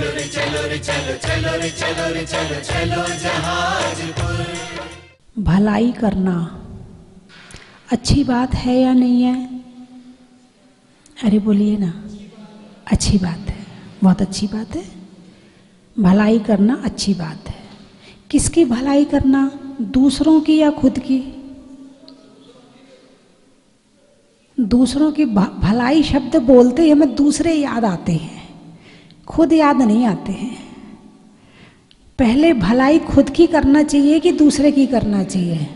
चलो रे चलो रे चलो चलो रे चलो रे चलो चलो जहाजपुर। भलाई करना अच्छी बात है या नहीं है? अरे बोलिए ना, अच्छी बात है, बहुत अच्छी बात है। भलाई करना अच्छी बात है। किसकी भलाई करना, दूसरों की या खुद की? दूसरों की भलाई शब्द बोलते ही हमें दूसरे याद आते हैं, खुद याद नहीं आते हैं। पहले भलाई खुद की करना चाहिए कि दूसरे की करना चाहिए?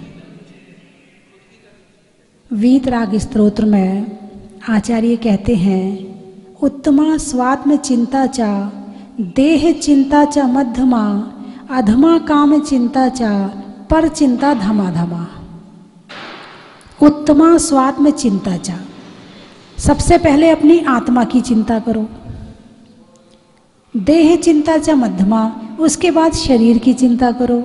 वीतराग स्तोत्र में आचार्य कहते हैं, उत्तमा स्वात्म चिंता चा देह चिंता चा मध्यमा अधमा काम चिंता चा पर चिंता धमा धमा। उत्तमा स्वात्म चिंता चा, सबसे पहले अपनी आत्मा की चिंता करो। देह चिंता चा मध्यमा, उसके बाद शरीर की चिंता करो।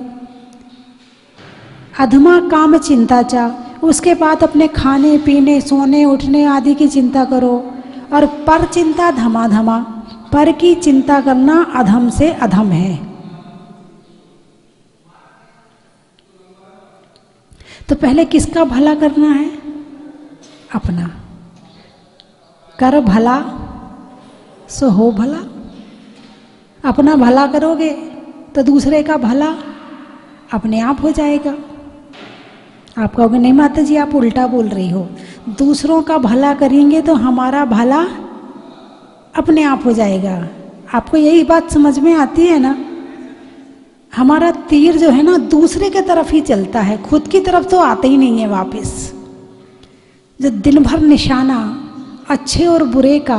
अधमा काम चिंता चा, उसके बाद अपने खाने पीने सोने उठने आदि की चिंता करो। और पर चिंता धमा धमा, पर की चिंता करना अधम से अधम है। तो पहले किसका भला करना है? अपना। कर भला सो हो भला। अपना भला करोगे तो दूसरे का भला अपने आप हो जाएगा। आप कहोगे नहीं माता जी आप उल्टा बोल रही हो, दूसरों का भला करेंगे तो हमारा भला अपने आप हो जाएगा। आपको यही बात समझ में आती है ना? हमारा तीर जो है ना दूसरे के तरफ ही चलता है, खुद की तरफ तो आते ही नहीं है वापस। जो दिन भर निशाना अच्छे और बुरे का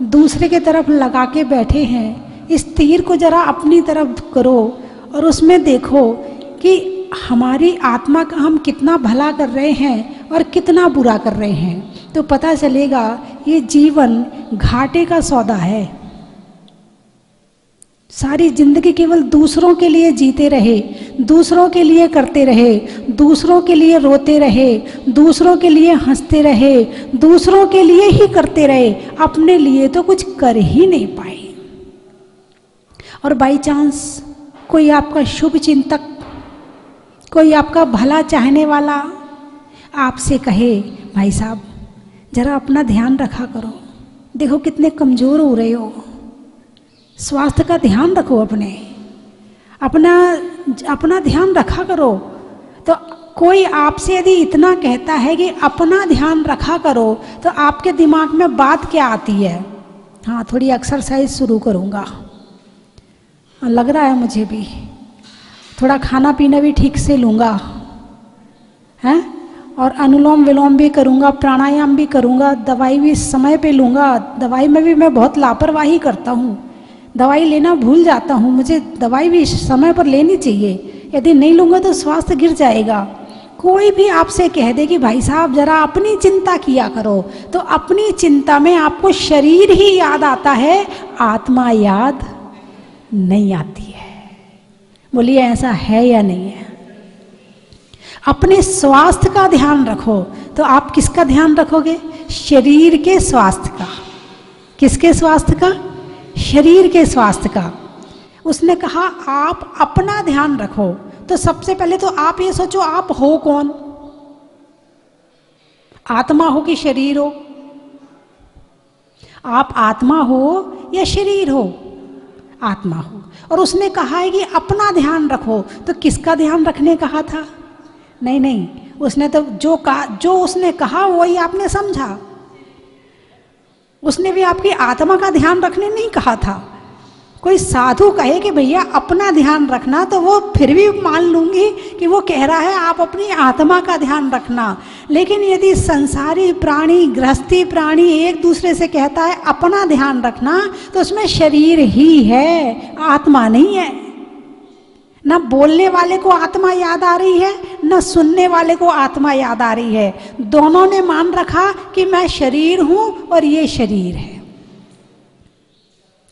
दूसरे के तरफ लगा के बैठे हैं, इस तीर को जरा अपनी तरफ करो और उसमें देखो कि हमारी आत्मा का हम कितना भला कर रहे हैं और कितना बुरा कर रहे हैं। तो पता चलेगा ये जीवन घाटे का सौदा है। सारी जिंदगी केवल दूसरों के लिए जीते रहे, दूसरों के लिए करते रहे, दूसरों के लिए रोते रहे, दूसरों के लिए हंसते रहे, दूसरों के लिए ही करते रहे, अपने लिए तो कुछ कर ही नहीं पाए। और बाई चांस कोई आपका शुभ चिंतक, कोई आपका भला चाहने वाला आपसे कहे भाई साहब जरा अपना ध्यान रखा करो, देखो कितने कमज़ोर हो रहे हो, स्वास्थ्य का ध्यान रखो, अपना ध्यान रखा करो। तो कोई आपसे यदि इतना कहता है कि अपना ध्यान रखा करो, तो आपके दिमाग में बात क्या आती है? हाँ थोड़ी एक्सरसाइज शुरू करूँगा, लग रहा है मुझे भी, थोड़ा खाना पीना भी ठीक से लूँगा, हैं, और अनुलोम विलोम भी करूँगा, प्राणायाम भी करूँगा, दवाई भी समय पे लूँगा। दवाई में भी मैं बहुत लापरवाही करता हूँ, दवाई लेना भूल जाता हूँ, मुझे दवाई भी समय पर लेनी चाहिए, यदि नहीं लूँगा तो स्वास्थ्य गिर जाएगा। कोई भी आपसे कह दे कि भाई साहब जरा अपनी चिंता किया करो, तो अपनी चिंता में आपको शरीर ही याद आता है, आत्मा याद नहीं आती है। बोलिए ऐसा है या नहीं है? अपने स्वास्थ्य का ध्यान रखो। तो आप किसका ध्यान रखोगे? शरीर के स्वास्थ्य का। किसके स्वास्थ्य का? शरीर के स्वास्थ्य का। उसने कहा आप अपना ध्यान रखो। तो सबसे पहले तो आप ये सोचो आप हो कौन? आत्मा हो कि शरीर हो? आप आत्मा हो या शरीर हो? आत्मा हो। और उसने कहा है कि अपना ध्यान रखो, तो किसका ध्यान रखने कहा था? नहीं नहीं, उसने तो जो उसने कहा वही आपने समझा। उसने भी आपकी आत्मा का ध्यान रखने नहीं कहा था। कोई साधु कहे कि भैया अपना ध्यान रखना, तो वो फिर भी मान लूंगी कि वो कह रहा है आप अपनी आत्मा का ध्यान रखना। लेकिन यदि संसारी प्राणी, गृहस्थी प्राणी एक दूसरे से कहता है अपना ध्यान रखना, तो उसमें शरीर ही है, आत्मा नहीं है। न बोलने वाले को आत्मा याद आ रही है, न सुनने वाले को आत्मा याद आ रही है। दोनों ने मान रखा कि मैं शरीर हूं और ये शरीर है।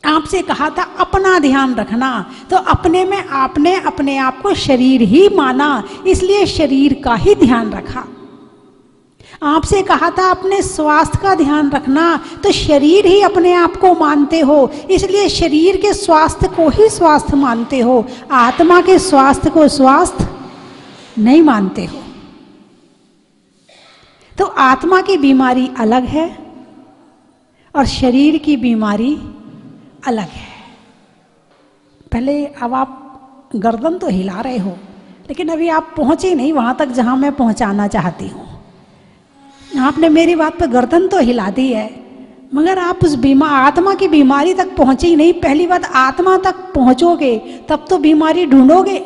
आपसे कहा था अपना ध्यान रखना, तो अपने में आपने अपने आप को शरीर ही माना, इसलिए शरीर का ही ध्यान रखा। आपसे कहा था अपने स्वास्थ्य का ध्यान रखना, तो शरीर ही अपने आप को मानते हो, इसलिए शरीर के स्वास्थ्य को ही स्वास्थ्य मानते हो, आत्मा के स्वास्थ्य को स्वास्थ्य नहीं मानते हो। तो आत्मा की बीमारी अलग है और शरीर की बीमारी अलग है। पहले अब आप गर्दन तो हिला रहे हो, लेकिन अभी आप पहुंचे नहीं वहां तक जहां मैं पहुंचाना चाहती हूं। आपने मेरी बात पर गर्दन तो हिला दी है, मगर आप उस आत्मा की बीमारी तक पहुंचे ही नहीं। पहली बात, आत्मा तक पहुंचोगे तब तो बीमारी ढूंढोगे।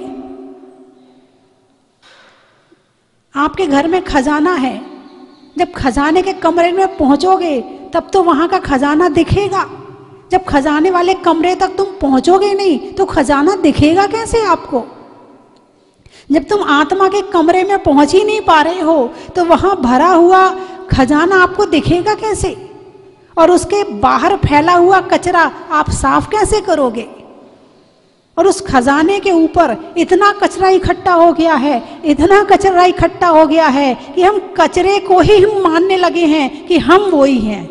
आपके घर में खजाना है, जब खजाने के कमरे में पहुंचोगे तब तो वहां का खजाना दिखेगा। जब खजाने वाले कमरे तक तुम पहुंचोगे नहीं तो खजाना दिखेगा कैसे आपको? जब तुम आत्मा के कमरे में पहुंच ही नहीं पा रहे हो तो वहां भरा हुआ खजाना आपको दिखेगा कैसे? और उसके बाहर फैला हुआ कचरा आप साफ कैसे करोगे? और उस खजाने के ऊपर इतना कचरा इकट्ठा हो गया है, इतना कचरा इकट्ठा हो गया है कि हम कचरे को ही हम मानने लगे हैं कि हम वो ही हैं।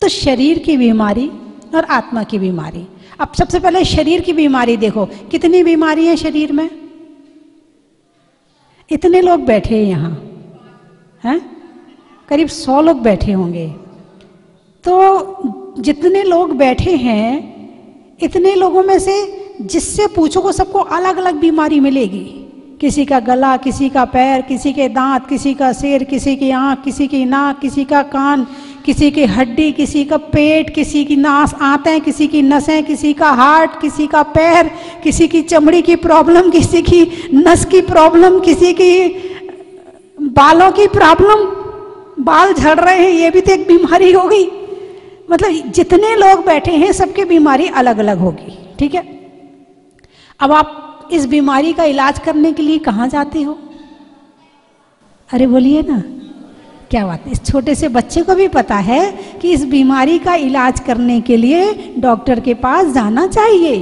तो शरीर की बीमारी और आत्मा की बीमारी। अब सबसे पहले शरीर की बीमारी देखो, कितनी बीमारी है शरीर में? इतने लोग बैठे हैं यहाँ, हैं? करीब 100 लोग बैठे होंगे। तो जितने लोग बैठे हैं, इतने लोगों में से जिससे पूछोगे सबको अलग अलग बीमारी मिलेगी। किसी का गला, किसी का पैर, किसी के दांत, किसी का सिर, किसी की आंख, किसी की नाक, किसी का कान, किसी की हड्डी, किसी का पेट, किसी की नास आंतें, किसी की नसें, किसी का हार्ट, किसी का पैर, किसी की चमड़ी की प्रॉब्लम, किसी की नस की प्रॉब्लम, किसी की बालों की प्रॉब्लम, बाल झड़ रहे हैं, ये भी तो एक बीमारी होगी। मतलब जितने लोग बैठे हैं सबकी बीमारी अलग अलग होगी, ठीक है। अब आप इस बीमारी का इलाज करने के लिए कहाँ जाते हो? अरे बोलिए ना, क्या बात है। इस छोटे से बच्चे को भी पता है कि इस बीमारी का इलाज करने के लिए डॉक्टर के पास जाना चाहिए।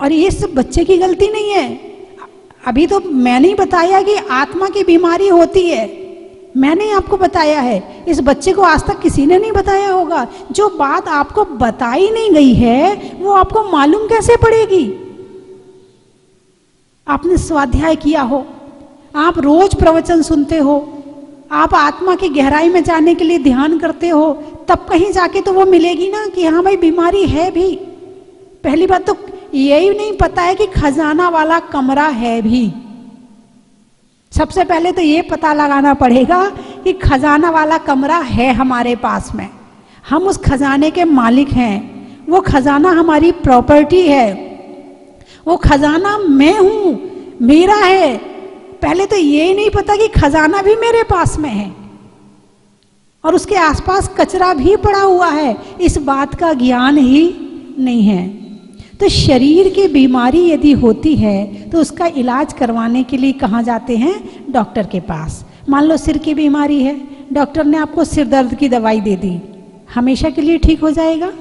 और ये सब बच्चे की गलती नहीं है। अभी तो मैंने ही बताया कि आत्मा की बीमारी होती है, मैंने आपको बताया है। इस बच्चे को आज तक किसी ने नहीं बताया होगा। जो बात आपको बताई नहीं गई है वो आपको मालूम कैसे पड़ेगी? आपने स्वाध्याय किया हो, आप रोज प्रवचन सुनते हो, आप आत्मा की गहराई में जाने के लिए ध्यान करते हो, तब कहीं जाके तो वो मिलेगी ना कि हाँ भाई बीमारी है भी। पहली बात तो यही नहीं पता है कि खजाना वाला कमरा है भी। सबसे पहले तो ये पता लगाना पड़ेगा कि खजाना वाला कमरा है हमारे पास में, हम उस खजाने के मालिक हैं, वो खजाना हमारी प्रॉपर्टी है, वो खजाना मैं हूं, मेरा है। पहले तो ये नहीं पता कि खजाना भी मेरे पास में है और उसके आसपास कचरा भी पड़ा हुआ है, इस बात का ज्ञान ही नहीं है। तो शरीर की बीमारी यदि होती है तो उसका इलाज करवाने के लिए कहाँ जाते हैं? डॉक्टर के पास। मान लो सिर की बीमारी है, डॉक्टर ने आपको सिर दर्द की दवाई दे दी, हमेशा के लिए ठीक हो जाएगा?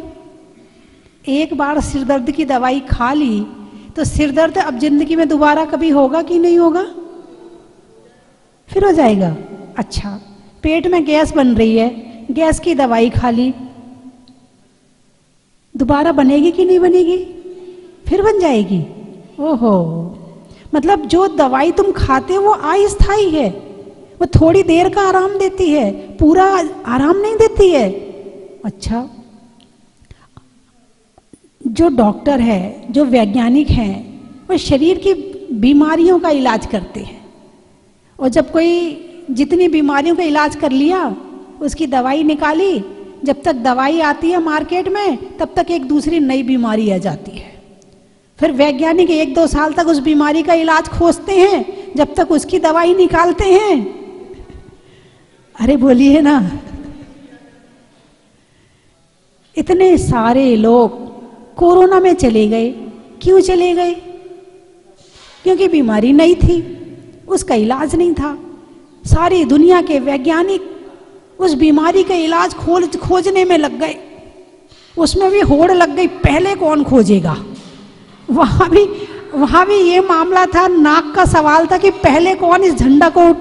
एक बार सिर दर्द की दवाई खा ली तो सिर दर्द अब जिंदगी में दोबारा कभी होगा कि नहीं होगा? फिर हो जाएगा। अच्छा, पेट में गैस बन रही है, गैस की दवाई खा ली, दोबारा बनेगी कि नहीं बनेगी? फिर बन जाएगी। ओहो, मतलब जो दवाई तुम खाते हो वो अस्थायी है, वो थोड़ी देर का आराम देती है, पूरा आराम नहीं देती है। अच्छा, जो डॉक्टर है, जो वैज्ञानिक हैं, वो शरीर की बीमारियों का इलाज करते हैं। और जब कोई जितनी बीमारियों का इलाज कर लिया, उसकी दवाई निकाली, जब तक दवाई आती है मार्केट में तब तक एक दूसरी नई बीमारी आ जाती है। फिर वैज्ञानिक 1-2 साल तक उस बीमारी का इलाज खोजते हैं, जब तक उसकी दवाई निकालते हैं। अरे बोलिए ना, इतने सारे लोग कोरोना में चले गए। क्यों चले गए? क्योंकि बीमारी नहीं थी, उसका इलाज नहीं था। सारी दुनिया के वैज्ञानिक उस बीमारी का इलाज खोजने में लग गए, उसमें भी होड़ लग गई, पहले कौन खोजेगा। वहां भी वहां भी ये मामला था, नाक का सवाल था कि पहले कौन इस झंडा को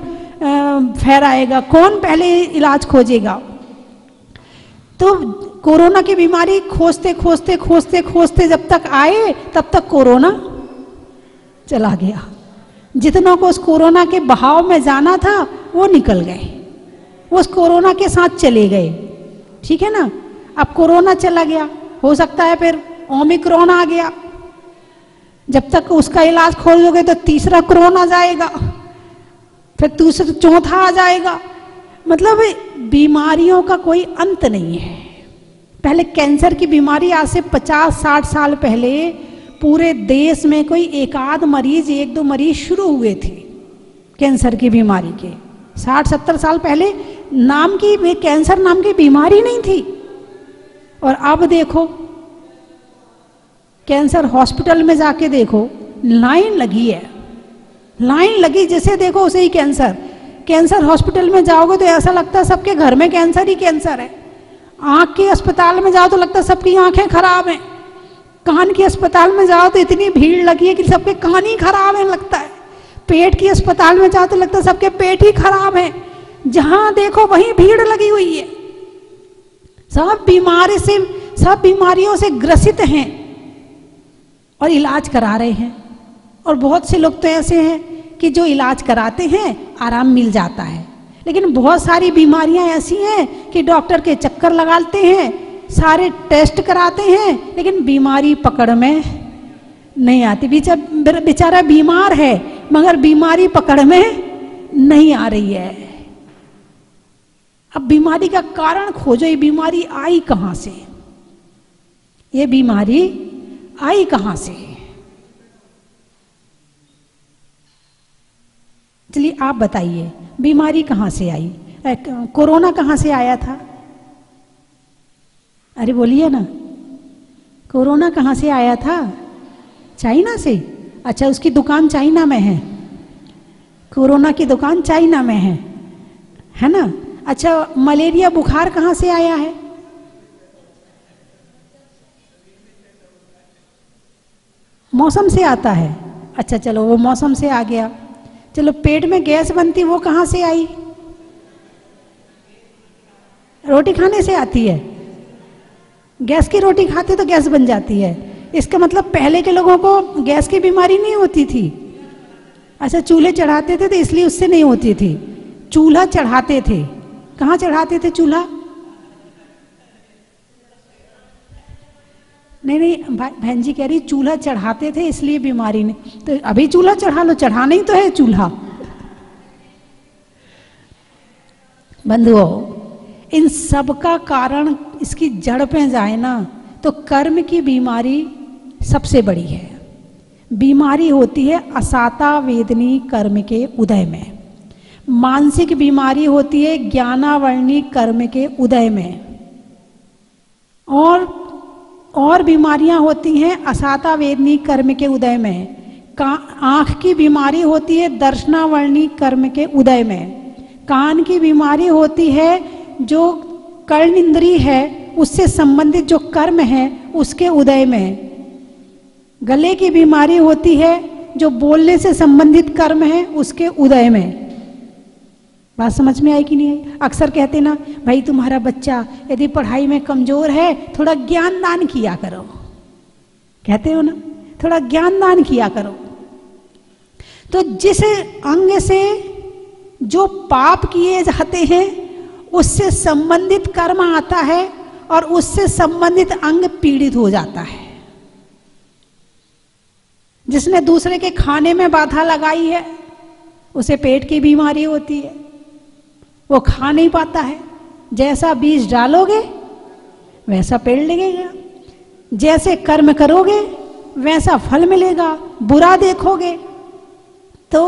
फहराएगा, कौन पहले इलाज खोजेगा। तो कोरोना की बीमारी खोजते खोजते खोजते खोजते जब तक आए तब तक कोरोना चला गया। जितनों को उस कोरोना के बहाव में जाना था वो निकल गए, वो उस कोरोना के साथ चले गए। ठीक है ना। अब कोरोना चला गया, हो सकता है फिर ओमिक्रॉन आ गया, जब तक उसका इलाज खोजोगे तो तीसरा कोरोना जाएगा, फिर दूसरा चौथा आ जाएगा। मतलब बीमारियों का कोई अंत नहीं है। पहले कैंसर की बीमारी आज से 50-60 साल पहले पूरे देश में कोई एक आध मरीज, 1-2 मरीज शुरू हुए थे कैंसर की बीमारी के। 60-70 साल पहले नाम की कैंसर नाम की बीमारी नहीं थी। और अब देखो कैंसर हॉस्पिटल में जाके देखो, लाइन लगी है, लाइन लगी जिसे देखो उसे ही कैंसर। कैंसर हॉस्पिटल में जाओगे तो ऐसा लगता है सबके घर में कैंसर ही कैंसर है। आँख के अस्पताल में जाओ तो लगता है सबकी आंखें खराब हैं। कान के अस्पताल में जाओ तो इतनी भीड़ लगी है कि सबके कान ही खराब है लगता है। पेट के अस्पताल में जाओ तो लगता है सबके पेट ही खराब है। जहां देखो वहीं भीड़ लगी हुई है। सब बीमारियों से ग्रसित हैं और इलाज करा रहे हैं। और बहुत से लोग तो ऐसे हैं कि जो इलाज कराते हैं आराम मिल जाता है, लेकिन बहुत सारी बीमारियां ऐसी हैं कि डॉक्टर के चक्कर लगाते हैं, सारे टेस्ट कराते हैं, लेकिन बीमारी पकड़ में नहीं आती। बेचारा बीमार है मगर बीमारी पकड़ में नहीं आ रही है। अब बीमारी का कारण खोजो, ये बीमारी आई कहां से, ये बीमारी आई कहां से। चलिए आप बताइए बीमारी कहां से आई, कोरोना कहां से आया था? अरे बोलिए ना, कोरोना कहां से आया था? चाइना से। अच्छा, उसकी दुकान चाइना में है, कोरोना की दुकान चाइना में है ना। अच्छा, मलेरिया बुखार कहां से आया है? मौसम से आता है। अच्छा चलो, वो मौसम से आ गया। चलो, पेट में गैस बनती वो कहां से आई? रोटी खाने से आती है। गैस की रोटी खाते तो गैस बन जाती है। इसका मतलब पहले के लोगों को गैस की बीमारी नहीं होती थी। अच्छा, चूल्हे चढ़ाते थे तो इसलिए उससे नहीं होती थी। चूल्हा चढ़ाते थे, कहाँ चढ़ाते थे चूल्हा? नहीं, बहन जी कह रही चूल्हा चढ़ाते थे इसलिए बीमारी नहीं। तो अभी चूल्हा चढ़ा लो, चढ़ाना ही तो है चूल्हा। बंधुओं, इन सब का कारण, इसकी जड़ पे जाए ना तो कर्म की बीमारी सबसे बड़ी है। बीमारी होती है असाता वेदनी कर्म के उदय में। मानसिक बीमारी होती है ज्ञानावर्णी कर्म के उदय में। और बीमारियां होती हैं असाता वेदनी कर्म के उदय में। आँख की बीमारी होती है दर्शनावर्णी कर्म के उदय में। कान की बीमारी होती है जो कर्ण इंद्री है उससे संबंधित जो कर्म है उसके उदय में। गले की बीमारी होती है जो बोलने से संबंधित कर्म है उसके उदय में। बात समझ में आई कि नहीं आई? अक्सर कहते ना, भाई तुम्हारा बच्चा यदि पढ़ाई में कमजोर है थोड़ा ज्ञान दान किया करो, कहते हो ना, थोड़ा ज्ञान दान किया करो। तो जिस अंग से जो पाप किए जाते हैं उससे संबंधित कर्म आता है और उससे संबंधित अंग पीड़ित हो जाता है। जिसने दूसरे के खाने में बाधा लगाई है उसे पेट की बीमारी होती है, वो खा नहीं पाता है। जैसा बीज डालोगे वैसा पेड़ लगेगा, जैसे कर्म करोगे वैसा फल मिलेगा। बुरा देखोगे तो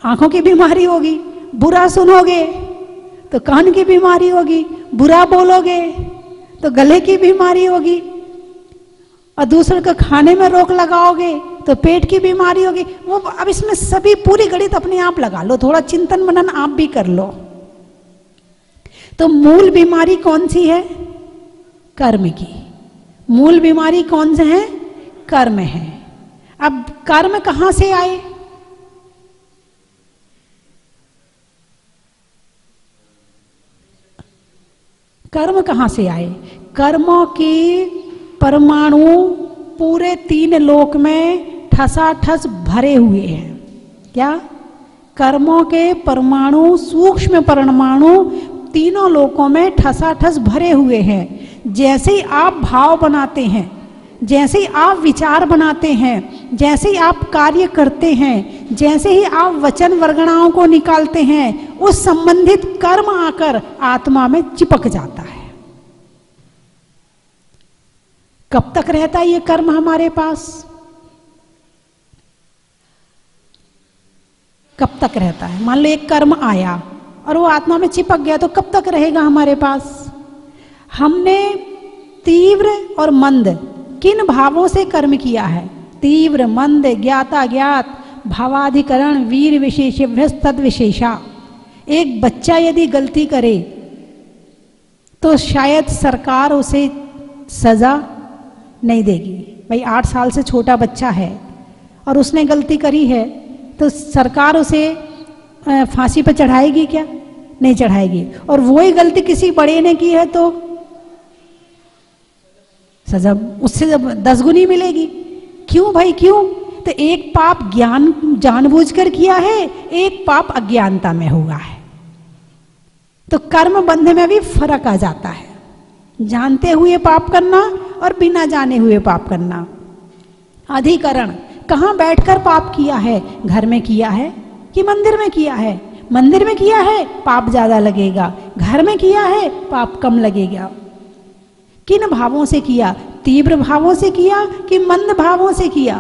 आंखों की बीमारी होगी, बुरा सुनोगे तो कान की बीमारी होगी, बुरा बोलोगे तो गले की बीमारी होगी, और दूसरे को खाने में रोक लगाओगे तो पेट की बीमारी होगी। वो अब इसमें सभी पूरी गणित अपने आप लगा लो, थोड़ा चिंतन मनन आप भी कर लो। तो मूल बीमारी कौन सी है? कर्म की। मूल बीमारी कौन से है? कर्म है। अब कर्म कहां से आए? कर्म कहां से आए? कर्मों के परमाणु पूरे 3 लोक में ठसाठस भरे हुए हैं। क्या? कर्मों के परमाणु, सूक्ष्म परमाणु तीनों लोकों में ठसाठस भरे हुए हैं। जैसे ही आप भाव बनाते हैं, जैसे ही आप विचार बनाते हैं, जैसे ही आप कार्य करते हैं, जैसे ही आप वचन वर्गणाओं को निकालते हैं, उस संबंधित कर्म आकर आत्मा में चिपक जाता है। कब तक रहता है ये कर्म हमारे पास? कब तक रहता है? मान लो एक कर्म आया और वो आत्मा में चिपक गया, तो कब तक रहेगा हमारे पास? हमने तीव्र और मंद किन भावों से कर्म किया है? तीव्र, मंद, ज्ञाता ज्ञात, भावाधिकरण, वीर विशेषभ्य तद विशेषा। एक बच्चा यदि गलती करे तो शायद सरकार उसे सजा नहीं देगी। भाई 8 साल से छोटा बच्चा है और उसने गलती करी है, तो सरकार उसे फांसी पर चढ़ाएगी क्या? नहीं चढ़ाएगी। और वही गलती किसी बड़े ने की है तो सजा उससे 10 गुनी मिलेगी। क्यों भाई, क्यों? तो एक पाप ज्ञान जानबूझकर किया है, एक पाप अज्ञानता में हुआ है। तो कर्म बंध में भी फर्क आ जाता है, जानते हुए पाप करना और बिना जाने हुए पाप करना। अधिकरण, कहाँ बैठकर पाप किया है? घर में किया है कि मंदिर में किया है? मंदिर में किया है, पाप ज्यादा लगेगा। घर में किया है, पाप कम लगेगा। किन भावों से किया? तीव्र भावों से किया कि मंद भावों से किया?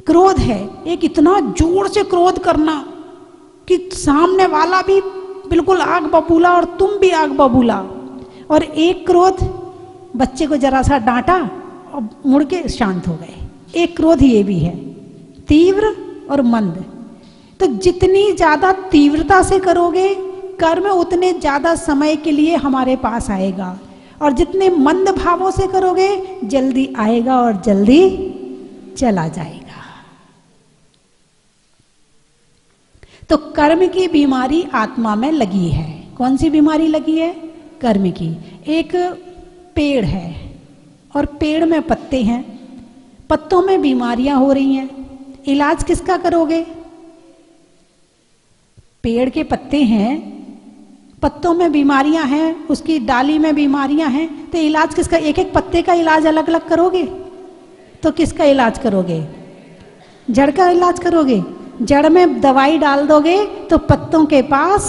क्रोध है, एक इतना जोर से क्रोध करना कि सामने वाला भी बिल्कुल आग बबूला और तुम भी आग बबूला। और एक क्रोध, बच्चे को जरा सा डांटा और मुड़ के शांत हो गए। एक क्रोध ये भी है, तीव्र और मंद। तो जितनी ज्यादा तीव्रता से करोगे कर्म, उतने ज्यादा समय के लिए हमारे पास आएगा। और जितने मंद भावों से करोगे जल्दी आएगा और जल्दी चला जाएगा। तो कर्म की बीमारी आत्मा में लगी है। कौन सी बीमारी लगी है? कर्म की। एक पेड़ है और पेड़ में पत्ते हैं, पत्तों में बीमारियां हो रही हैं, इलाज किसका करोगे? पेड़ के पत्ते हैं, पत्तों में बीमारियां हैं, उसकी डाली में बीमारियां हैं, तो इलाज किसका? एक एक पत्ते का इलाज अलग अलग करोगे तो किसका इलाज करोगे? जड़ का इलाज करोगे। जड़ में दवाई डाल दोगे तो पत्तों के पास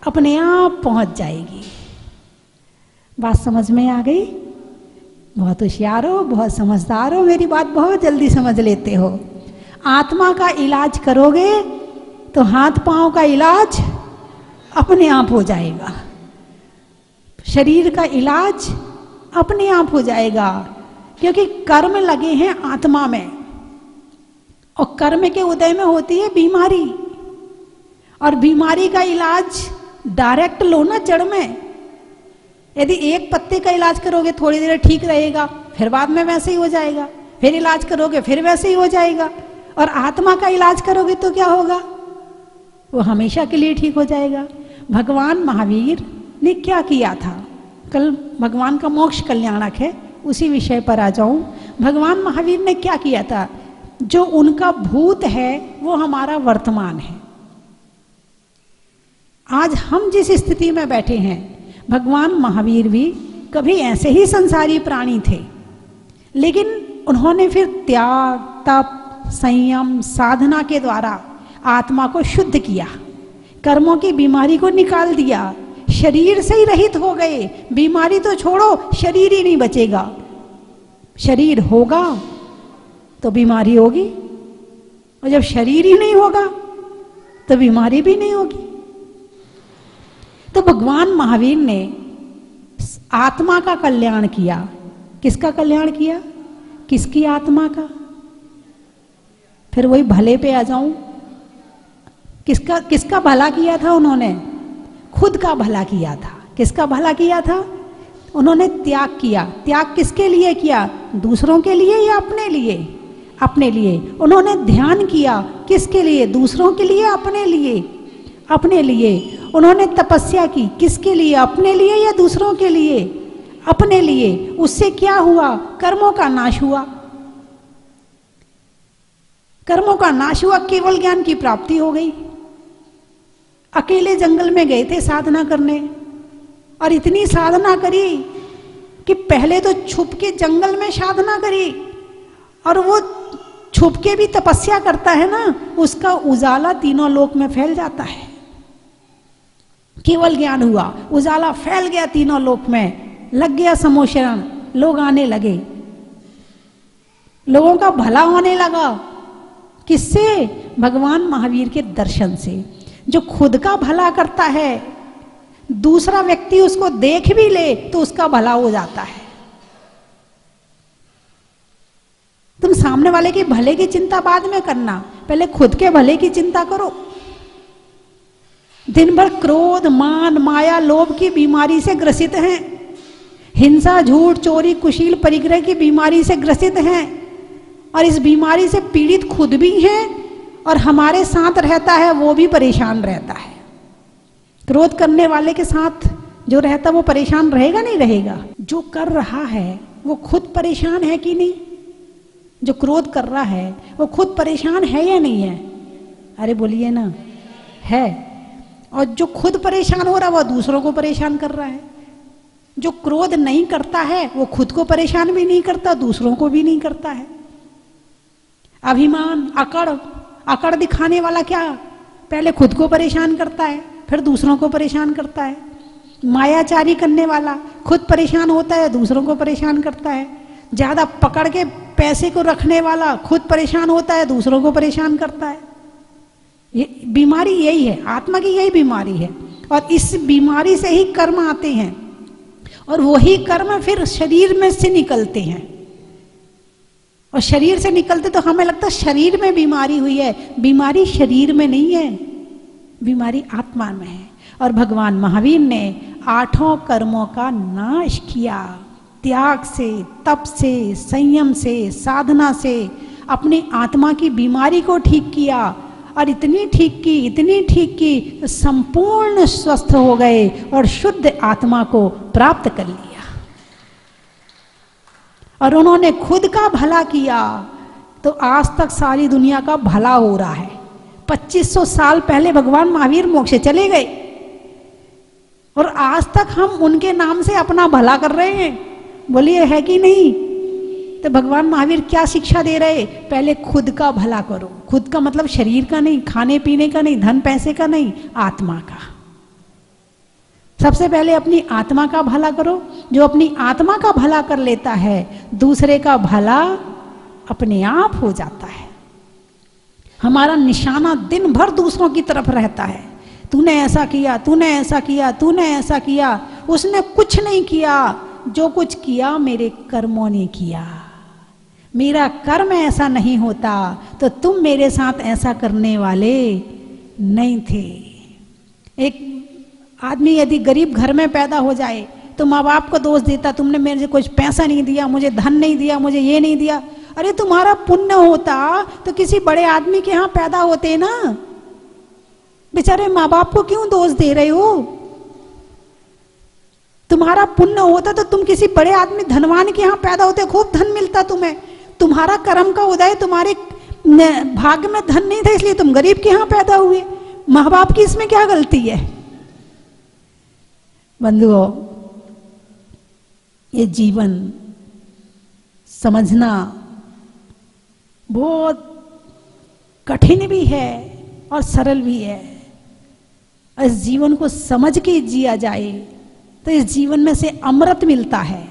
अपने आप पहुंच जाएगी। बात समझ में आ गई? बहुत होशियार हो, बहुत समझदार हो, मेरी बात बहुत जल्दी समझ लेते हो। आत्मा का इलाज करोगे तो हाथ पांव का इलाज अपने आप हो जाएगा, शरीर का इलाज अपने आप हो जाएगा, क्योंकि कर्म लगे हैं आत्मा में और कर्म के उदय में होती है बीमारी। और बीमारी का इलाज डायरेक्ट लो ना जड़ में। यदि एक पत्ते का इलाज करोगे थोड़ी देर ठीक रहेगा, फिर बाद में वैसे ही हो जाएगा, फिर इलाज करोगे फिर वैसे ही हो जाएगा। और आत्मा का इलाज करोगे तो क्या होगा? वो हमेशा के लिए ठीक हो जाएगा। भगवान महावीर ने क्या किया था? कल भगवान का मोक्ष कल्याणक है, उसी विषय पर आ जाऊं। भगवान महावीर ने क्या किया था? जो उनका भूत है वो हमारा वर्तमान है। आज हम जिस स्थिति में बैठे हैं, भगवान महावीर भी कभी ऐसे ही संसारी प्राणी थे, लेकिन उन्होंने फिर त्याग, तप, संयम, साधना के द्वारा आत्मा को शुद्ध किया, कर्मों की बीमारी को निकाल दिया, शरीर से ही रहित हो गए। बीमारी तो छोड़ो, शरीर ही नहीं बचेगा। शरीर होगा तो बीमारी होगी, और जब शरीर ही नहीं होगा तो बीमारी भी नहीं होगी। तो भगवान महावीर ने आत्मा का कल्याण किया। किसका कल्याण किया? किसकी आत्मा का? फिर वही भले पे आ जाऊं। किसका भला किया था उन्होंने? खुद का भला किया था। किसका भला किया था? उन्होंने त्याग किया। त्याग किसके लिए किया? दूसरों के लिए या अपने लिए? अपने लिए। उन्होंने ध्यान किया किसके लिए? दूसरों के लिए, अपने लिए? अपने लिए। उन्होंने तपस्या की किसके लिए? अपने लिए या दूसरों के लिए? अपने लिए। उससे क्या हुआ? कर्मों का नाश हुआ। कर्मों का नाश हुआ, केवल ज्ञान की प्राप्ति हो गई। अकेले जंगल में गए थे साधना करने, और इतनी साधना करी कि पहले तो छुप के जंगल में साधना करी, और वो छुप के भी तपस्या करता है ना, उसका उजाला तीनों लोक में फैल जाता है। केवल ज्ञान हुआ, उजाला फैल गया तीनों लोक में, लग गया समोशरण, लोग आने लगे, लोगों का भला होने लगा। किससे? भगवान महावीर के दर्शन से। जो खुद का भला करता है, दूसरा व्यक्ति उसको देख भी ले तो उसका भला हो जाता है। तुम सामने वाले के भले की चिंता बाद में करना, पहले खुद के भले की चिंता करो। दिन भर क्रोध, मान, माया, लोभ की बीमारी से ग्रसित हैं, हिंसा, झूठ, चोरी, कुशील, परिग्रह की बीमारी से ग्रसित हैं, और इस बीमारी से पीड़ित खुद भी हैं, और हमारे साथ रहता है वो भी परेशान रहता है। क्रोध करने वाले के साथ जो रहता वो परेशान रहेगा नहीं रहेगा? जो कर रहा है वो खुद परेशान है कि नहीं? जो क्रोध कर रहा है वो खुद परेशान है या नहीं है? अरे बोलिए ना, है। और जो खुद परेशान हो रहा है वो दूसरों को परेशान कर रहा है। जो क्रोध नहीं करता है वो खुद को परेशान भी नहीं करता, दूसरों को भी नहीं करता है। अभिमान, अकड़ दिखाने वाला क्या? पहले खुद को परेशान करता है, फिर दूसरों को परेशान करता है। मायाचारी करने वाला खुद परेशान होता है, दूसरों को परेशान करता है। ज्यादा पकड़ के पैसे को रखने वाला खुद परेशान होता है, दूसरों को परेशान करता है। ये बीमारी यही है, आत्मा की यही बीमारी है। और इस बीमारी से ही कर्म आते हैं, और वही कर्म फिर शरीर में से निकलते हैं। और शरीर से निकलते तो हमें लगता है शरीर में बीमारी हुई है। बीमारी शरीर में नहीं है, बीमारी आत्मा में है। और भगवान महावीर ने 8 कर्मों का नाश किया, त्याग से, तप से, संयम से, साधना से अपनी आत्मा की बीमारी को ठीक किया। और इतनी ठीक की संपूर्ण स्वस्थ हो गए और शुद्ध आत्मा को प्राप्त कर लिया। और उन्होंने खुद का भला किया तो आज तक सारी दुनिया का भला हो रहा है। 2500 साल पहले भगवान महावीर मोक्ष चले गए, और आज तक हम उनके नाम से अपना भला कर रहे हैं। बोलिए है कि नहीं? तो भगवान महावीर क्या शिक्षा दे रहे? पहले खुद का भला करो। खुद का मतलब शरीर का नहीं, खाने पीने का नहीं, धन पैसे का नहीं, आत्मा का। सबसे पहले अपनी आत्मा का भला करो। जो अपनी आत्मा का भला कर लेता है, दूसरे का भला अपने आप हो जाता है। हमारा निशाना दिन भर दूसरों की तरफ रहता है। तूने ऐसा किया, तूने ऐसा किया, तूने ऐसा किया। उसने कुछ नहीं किया, जो कुछ किया मेरे कर्मों ने किया। मेरा कर्म ऐसा नहीं होता तो तुम मेरे साथ ऐसा करने वाले नहीं थे। एक आदमी यदि गरीब घर में पैदा हो जाए तो माँ बाप को दोष देता, तुमने मेरे से कुछ पैसा नहीं दिया, मुझे धन नहीं दिया, मुझे ये नहीं दिया। अरे तुम्हारा पुण्य होता तो किसी बड़े आदमी के यहाँ पैदा होते ना। बेचारे माँ बाप को क्यों दोष दे रहे हो? तुम्हारा पुण्य होता तो तुम किसी बड़े आदमी धनवान के यहाँ पैदा होते, खूब धन मिलता तुम्हें। तुम्हारा कर्म का उदय, तुम्हारे भाग्य में धन नहीं था इसलिए तुम गरीब के यहाँ पैदा हुए। माँ बाप की इसमें क्या गलती है? बंधुओं, ये जीवन समझना बहुत कठिन भी है और सरल भी है। इस जीवन को समझ के जिया जाए तो इस जीवन में से अमृत मिलता है।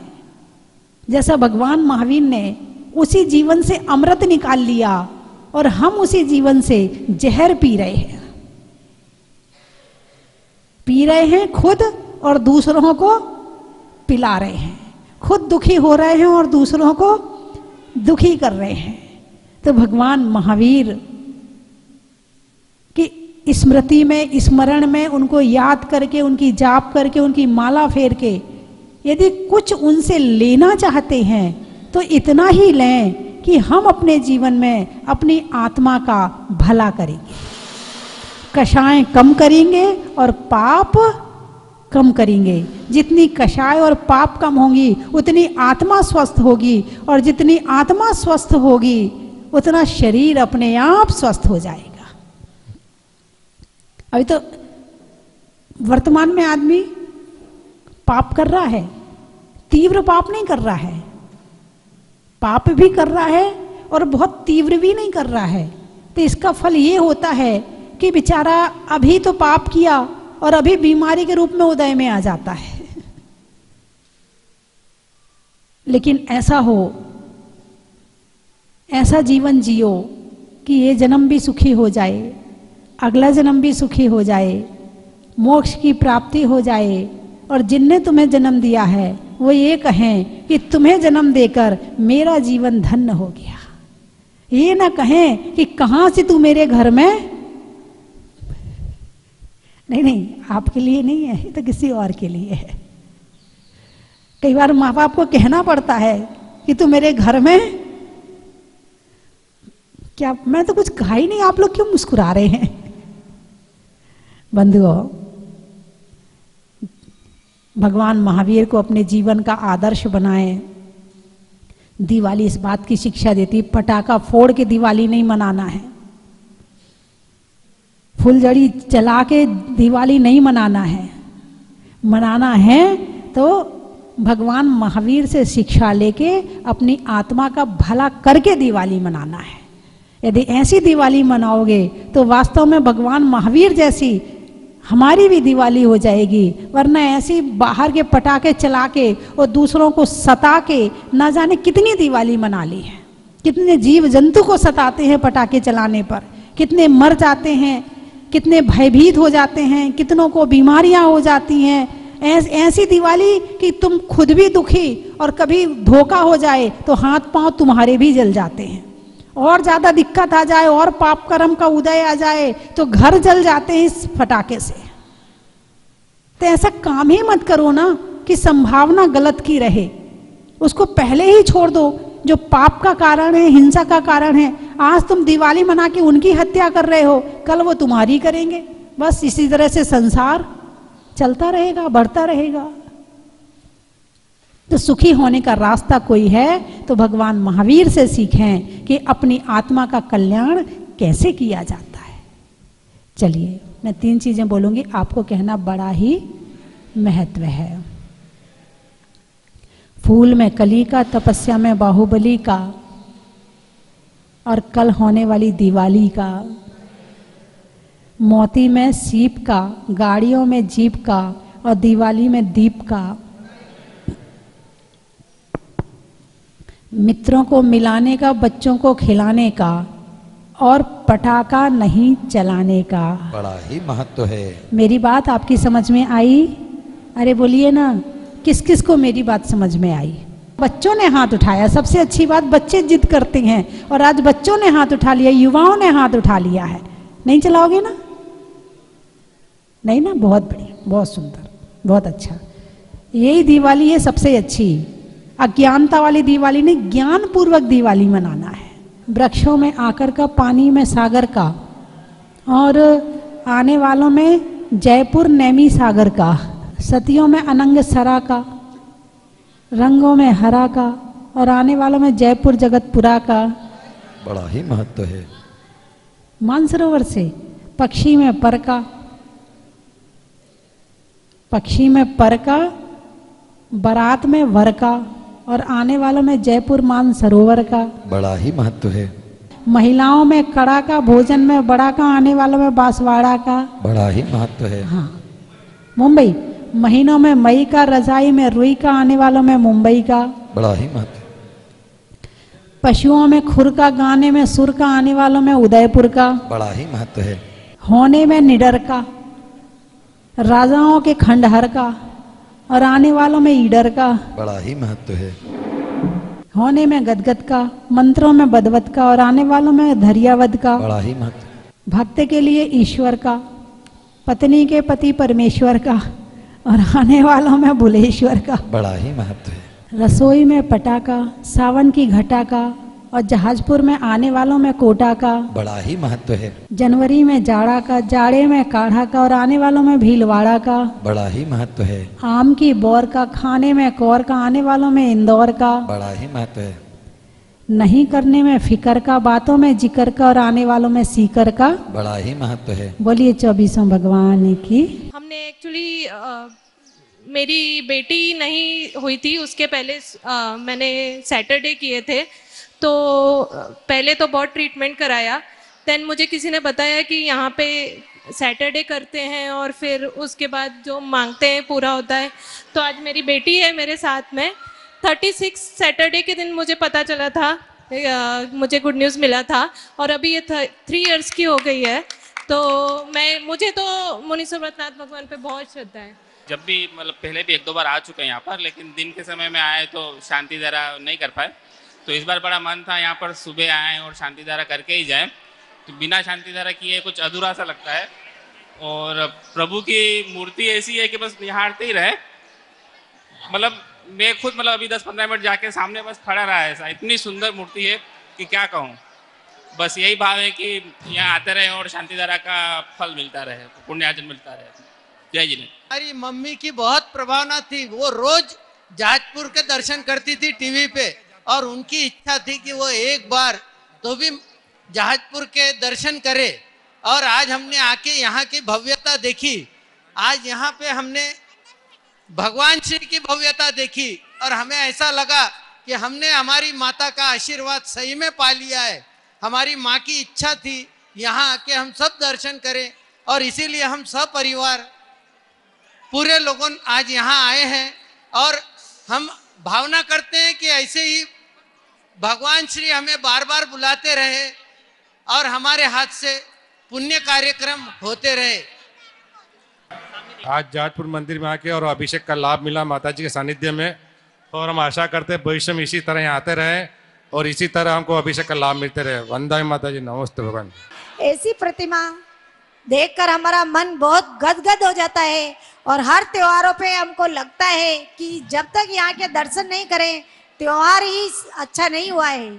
जैसा भगवान महावीर ने उसी जीवन से अमृत निकाल लिया और हम उसी जीवन से जहर पी रहे हैं खुद और दूसरों को पिला रहे हैं। खुद दुखी हो रहे हैं और दूसरों को दुखी कर रहे हैं। तो भगवान महावीर की स्मृति में, स्मरण में, उनको याद करके, उनकी जाप करके, उनकी माला फेर के यदि कुछ उनसे लेना चाहते हैं तो इतना ही लें कि हम अपने जीवन में अपनी आत्मा का भला करेंगे, कषाय कम करेंगे और पाप कम करेंगे। जितनी कषाय और पाप कम होंगी उतनी आत्मा स्वस्थ होगी, और जितनी आत्मा स्वस्थ होगी उतना शरीर अपने आप स्वस्थ हो जाएगा। अभी तो वर्तमान में आदमी पाप कर रहा है, तीव्र पाप नहीं कर रहा है, पाप भी कर रहा है और बहुत तीव्र भी नहीं कर रहा है। तो इसका फल ये होता है कि बेचारा अभी तो पाप किया और अभी बीमारी के रूप में उदय में आ जाता है। लेकिन ऐसा हो, ऐसा जीवन जियो कि ये जन्म भी सुखी हो जाए, अगला जन्म भी सुखी हो जाए, मोक्ष की प्राप्ति हो जाए, और जिनने तुम्हें जन्म दिया है वो ये कहें कि तुम्हें जन्म देकर मेरा जीवन धन्य हो गया। ये ना कहें कि कहां से तू मेरे घर में। नहीं, आपके लिए नहीं है, ये तो किसी और के लिए है। कई बार माँ बाप को कहना पड़ता है कि तू मेरे घर में। क्या मैं तो कुछ कहा ही नहीं, आप लोग क्यों मुस्कुरा रहे हैं? बंधुओं, भगवान महावीर को अपने जीवन का आदर्श बनाएं। दिवाली इस बात की शिक्षा देती, पटाखा फोड़ के दिवाली नहीं मनाना है, फुलझड़ी जला के दिवाली नहीं मनाना है। मनाना है तो भगवान महावीर से शिक्षा लेके अपनी आत्मा का भला करके दिवाली मनाना है। यदि ऐसी दिवाली मनाओगे तो वास्तव में भगवान महावीर जैसी हमारी भी दिवाली हो जाएगी। वरना ऐसी बाहर के पटाखे चला के और दूसरों को सता के ना जाने कितनी दिवाली मना ली है। कितने जीव जंतु को सताते हैं पटाखे चलाने पर, कितने मर जाते हैं, कितने भयभीत हो जाते हैं, कितनों को बीमारियां हो जाती हैं। ऐसी दिवाली कि तुम खुद भी दुखी, और कभी धोखा हो जाए तो हाथ पांव तुम्हारे भी जल जाते हैं, और ज्यादा दिक्कत आ जाए और पाप कर्म का उदय आ जाए तो घर जल जाते हैं इस फटाके से। तो ऐसा काम ही मत करो ना कि संभावना गलत की रहे, उसको पहले ही छोड़ दो। जो पाप का कारण है, हिंसा का कारण है, आज तुम दिवाली मना के उनकी हत्या कर रहे हो, कल वो तुम्हारी करेंगे। बस इसी तरह से संसार चलता रहेगा, बढ़ता रहेगा। तो सुखी होने का रास्ता कोई है तो भगवान महावीर से सीखें कि अपनी आत्मा का कल्याण कैसे किया जाता है। चलिए मैं 3 चीजें बोलूंगी, आपको कहना बड़ा ही महत्व है। फूल में कली का, तपस्या में बाहुबली का, और कल होने वाली दिवाली का। मोती में सीप का, गाड़ियों में जीप का, और दिवाली में दीप का। मित्रों को मिलाने का, बच्चों को खिलाने का, और पटाखा नहीं चलाने का। बड़ा ही महत्व है। मेरी बात आपकी समझ में आई? अरे बोलिए ना, किस किस को मेरी बात समझ में आई? बच्चों ने हाथ उठाया, सबसे अच्छी बात, बच्चे जिद करते हैं और आज बच्चों ने हाथ उठा लिया, युवाओं ने हाथ उठा लिया है। नहीं चलाओगे ना? नहीं ना? बहुत बढ़िया, बहुत सुंदर, बहुत अच्छा। यही दिवाली है सबसे अच्छी। अज्ञानता वाली दिवाली नहीं, ज्ञान पूर्वक दिवाली मनाना है। वृक्षों में आकर का, पानी में सागर का, और आने वालों में जयपुर नैमी सागर का, सतियों में अनंग सरा का, रंगों में हरा का, और आने वालों में जयपुर जगतपुरा का। बड़ा ही महत्व है। मानसरोवर से पक्षी में पर का, पक्षी में पर का, बारात में वर का, और आने वालों में जयपुर मानसरोवर का। बड़ा ही महत्व है। महिलाओं में कड़ा का, भोजन में बड़ा का, आने वालों में बांसवाड़ा का। बड़ा ही महत्व है। हाँ। मुंबई महीनों में मई का, रजाई में रुई का, आने वालों में मुंबई का। बड़ा ही महत्व। पशुओं में खुर का, गाने में सुर का, आने वालों में उदयपुर का। बड़ा ही महत्व है। होने में निडर का, राजाओं के खंडहर का, और आने वालों में ईडर का। बड़ा ही महत्व है। होने में गदगद का, मंत्रों में बदवत का, और आने वालों में धैर्यवद का। बड़ा ही महत्व। भक्त के लिए ईश्वर का, पत्नी के पति परमेश्वर का, और आने वालों में भुलेश्वर का। बड़ा ही महत्व है। रसोई में पटाखा, सावन की घटा का, और जहाजपुर में आने वालों में कोटा का, बड़ा ही महत्व है। जनवरी में जाड़ा का, जाड़े में काढ़ा का और आने वालों में भीलवाड़ा का, बड़ा ही महत्व है। आम की बौर का, खाने में कौर का, आने वालों में इंदौर का, बड़ा ही महत्व है। नहीं करने में फिकर का, बातों में जिक्र का और आने वालों में सीकर का, बड़ा ही महत्व है। बोलिए 24 भगवान की। हमने एक्चुअली मेरी बेटी नहीं हुई थी, उसके पहले मैंने सैटरडे किए थे। तो पहले तो बहुत ट्रीटमेंट कराया, देन मुझे किसी ने बताया कि यहाँ पे सैटरडे करते हैं और फिर उसके बाद जो मांगते हैं पूरा होता है। तो आज मेरी बेटी है मेरे साथ में। 36 सैटरडे के दिन मुझे पता चला था, मुझे गुड न्यूज़ मिला था और अभी ये 3 इयर्स की हो गई है। तो मुझे तो मुनि सुब्रतनाथ भगवान पे बहुत श्रद्धा है। जब भी मतलब पहले भी 1-2 बार आ चुके हैं यहाँ पर, लेकिन दिन के समय में आए तो शांति धारा नहीं कर पाए। तो इस बार बड़ा मन था यहाँ पर सुबह आए और शांति धारा करके ही जाएं। तो बिना शांति धारा किए कुछ अधूरा सा लगता है। और प्रभु की मूर्ति ऐसी है कि बस निहारते ही रहे। मतलब मैं खुद अभी 10-15 मिनट जाके सामने बस खड़ा रहा है। ऐसा इतनी सुंदर मूर्ति है कि क्या कहूँ। बस यही भाव है कि यहाँ आते रहे और शांति धारा का फल मिलता रहे, पुण्यार्जन मिलता रहे। जय जी। हमारी मम्मी की बहुत प्रभावना थी, वो रोज जहाजपुर के दर्शन करती थी टीवी पे, और उनकी इच्छा थी कि वो एक बार तो भी जहाजपुर के दर्शन करे। और आज हमने आके यहाँ की भव्यता देखी, आज यहाँ पे हमने भगवान श्री की भव्यता देखी और हमें ऐसा लगा कि हमने हमारी माता का आशीर्वाद सही में पा लिया है। हमारी माँ की इच्छा थी यहाँ आके हम सब दर्शन करें, और इसीलिए हम सब परिवार पूरे लोगों आज यहाँ आए हैं। और हम भावना करते हैं कि ऐसे ही भगवान श्री हमें बार बार बुलाते रहे और हमारे हाथ से पुण्य कार्यक्रम होते रहे। आज जहाजपुर मंदिर में आके और अभिषेक का लाभ मिला माताजी के सानिध्य में, और हम आशा करते हैं भविष्य में इसी तरह यहाँ आते रहें और इसी तरह हमको अभिषेक का लाभ मिलते रहे। वंदे माताजी, नमस्ते भगवान। ऐसी प्रतिमा देखकर हमारा मन बहुत गदगद हो जाता है और हर त्योहारों पे हमको लगता है कि जब तक यहाँ के दर्शन नहीं करें त्योहार ही अच्छा नहीं हुआ है।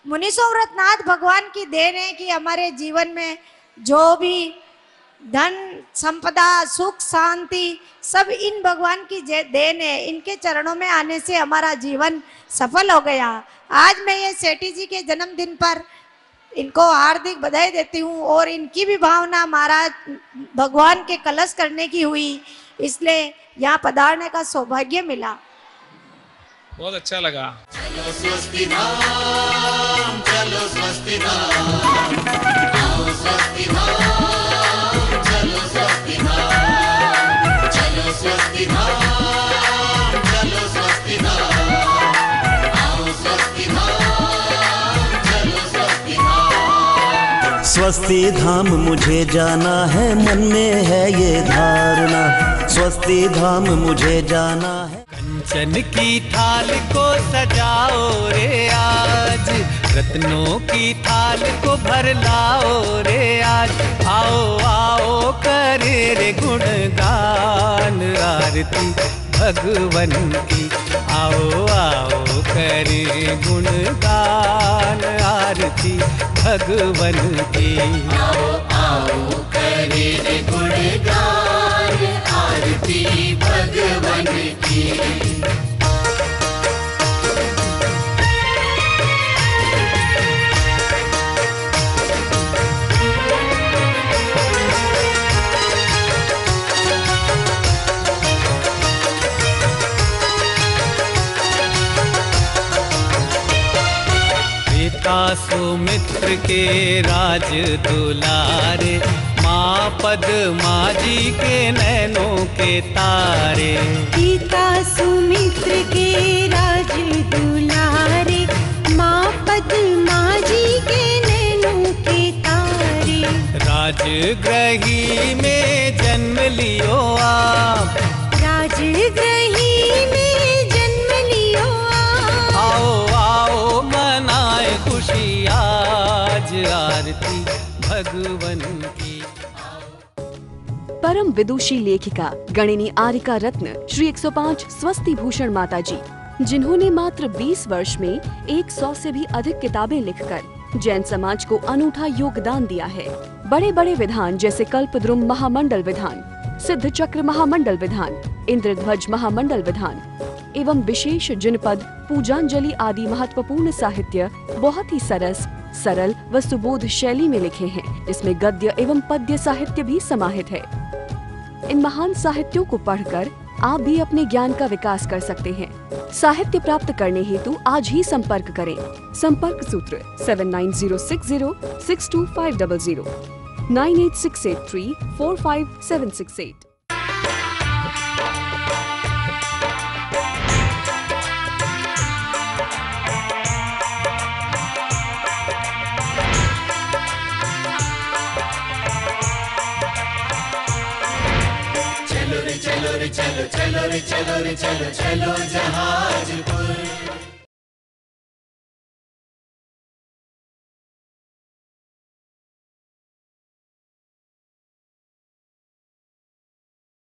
मुनि सुब्रतनाथ भगवान की देन है कि हमारे जीवन में जो भी धन संपदा सुख शांति सब इन भगवान की देन है। इनके चरणों में आने से हमारा जीवन सफल हो गया। आज मैं ये सेठी जी के जन्मदिन पर इनको हार्दिक बधाई देती हूँ, और इनकी भी भावना महाराज भगवान के कलश करने की हुई, इसलिए यहाँ पधारने का सौभाग्य मिला। बहुत अच्छा लगा। चलो स्वस्ति धाम, चलो स्वस्ति धाम, आओ स्वस्ति धाम, चलो स्वस्ति धाम, चलो स्वस्ति धाम, चलो स्वस्ति धाम, आओ स्वस्ति धाम, चलो स्वस्ति धाम। स्वस्ति धाम मुझे जाना है, मन में है ये धारणा, स्वस्ति धाम मुझे जाना है। कंचन की थाल को सजाओ रे आज, रत्नों की थाल को भर लाओ रे आज। आओ आओ करे रे गुणगान आरती भगवन की, आओ आओ करे गुणगान आरती भगवन की। आओ आओ करे रे गुणगान आरती भगवन की। पिता सुमित्र के राज दुलारे, माँ पद्मा जी के नैनों के तारे। पिता सुमित्र के राज दुलारे, माँ पद्मा जी के नैनों के तारे। राजगृही में जन्म लियो आप, राजगृही में जन्म लियो आप। आओ आओ मनाए खुशी आज आरती भगवन की। परम विदुषी लेखिका गणिनी आरिका रत्न श्री 105 स्वस्ति भूषण माताजी जिन्होंने मात्र 20 वर्ष में 100 से भी अधिक किताबें लिखकर जैन समाज को अनूठा योगदान दिया है। बड़े बड़े विधान जैसे कल्पद्रुम महामंडल विधान, सिद्ध चक्र महामंडल विधान, इंद्रध्वज महामंडल विधान एवं विशेष जिनपद, पूजांजलि आदि महत्वपूर्ण साहित्य बहुत ही सरल व सुबोध शैली में लिखे हैं, जिसमें गद्य एवं पद्य साहित्य भी समाहित है। इन महान साहित्यों को पढ़कर आप भी अपने ज्ञान का विकास कर सकते हैं। साहित्य प्राप्त करने हेतु आज ही संपर्क करें। संपर्क सूत्र 7906062500 9868345768। चलो रे चलो रे चलो चलो रे चलो रे चलो चलो जहाज को